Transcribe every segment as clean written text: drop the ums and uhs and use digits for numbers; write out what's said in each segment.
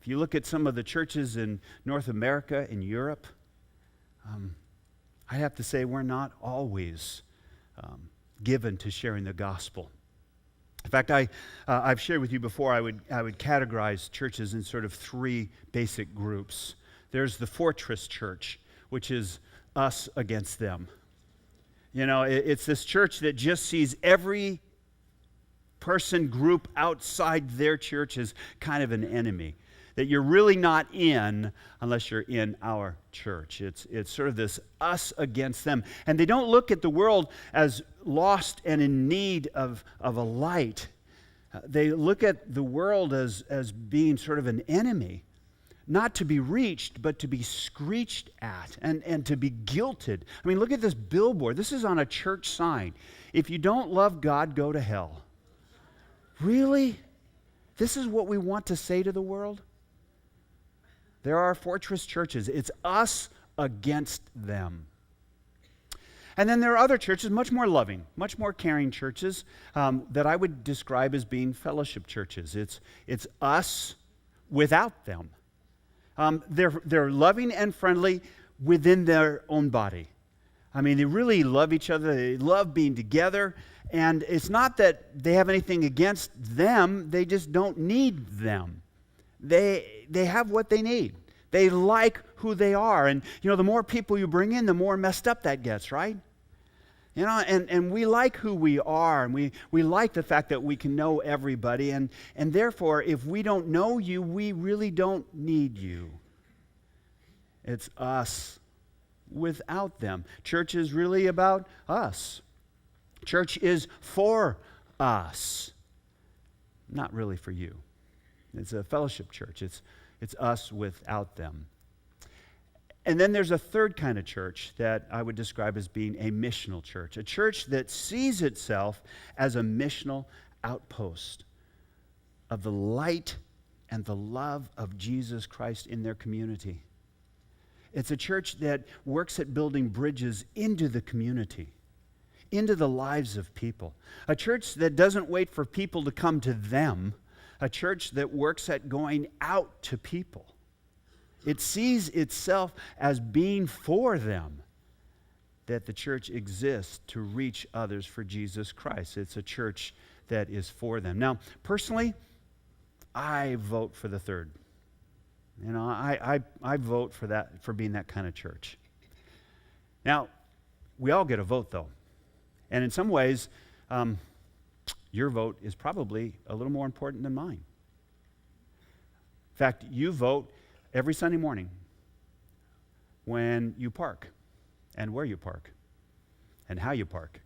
If you look at some of the churches in North America, in Europe, I have to say we're not always given to sharing the gospel. In fact, I've shared with you before, I would categorize churches in sort of three basic groups. There's the fortress church, which is us against them. You know, it's this church that just sees every person group outside their church as kind of an enemy, that you're really not in unless you're in our church. It's sort of this us against them. And they don't look at the world as lost and in need of a light. They look at the world as being sort of an enemy, not to be reached, but to be screeched at and to be guilted. I mean, look at this billboard. This is on a church sign. If you don't love God, go to hell. Really? This is what we want to say to the world? There are fortress churches. It's us against them. And then there are other churches, much more loving, much more caring churches that I would describe as being fellowship churches. It's us without them. They're loving and friendly within their own body. I mean, they really love each other. They love being together. And it's not that they have anything against them. They just don't need them. They have what they need. They like who they are. And, you know, the more people you bring in, the more messed up that gets, right? You know, and we like who we are. And we like the fact that we can know everybody. And therefore, if we don't know you, we really don't need you. It's us without them. Church is really about us. Church is for us, not really for you. It's a fellowship church. It's us without them. And then there's a third kind of church that I would describe as being a missional church, a church that sees itself as a missional outpost of the light and the love of Jesus Christ in their community. It's a church that works at building bridges into the community, into the lives of people. A church that doesn't wait for people to come to them. A church that works at going out to people. It sees itself as being for them, that the church exists to reach others for Jesus Christ. It's a church that is for them. Now, personally, I vote for the third. You know, I vote for that, for being that kind of church. Now, we all get a vote, though. And in some ways, your vote is probably a little more important than mine. In fact, you vote every Sunday morning when you park and where you park and how you park.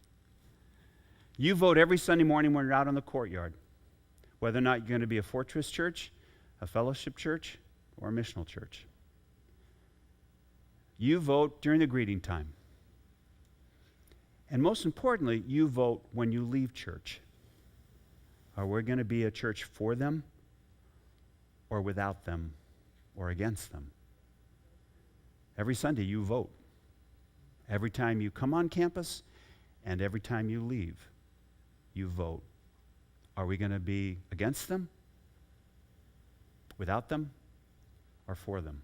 You vote every Sunday morning when you're out on the courtyard, whether or not you're going to be a fortress church, a fellowship church, or a missional church. You vote during the greeting time. And most importantly, you vote when you leave church. Are we going to be a church for them or without them or against them? Every Sunday you vote. Every time you come on campus and every time you leave, you vote. Are we going to be against them, without them, or for them?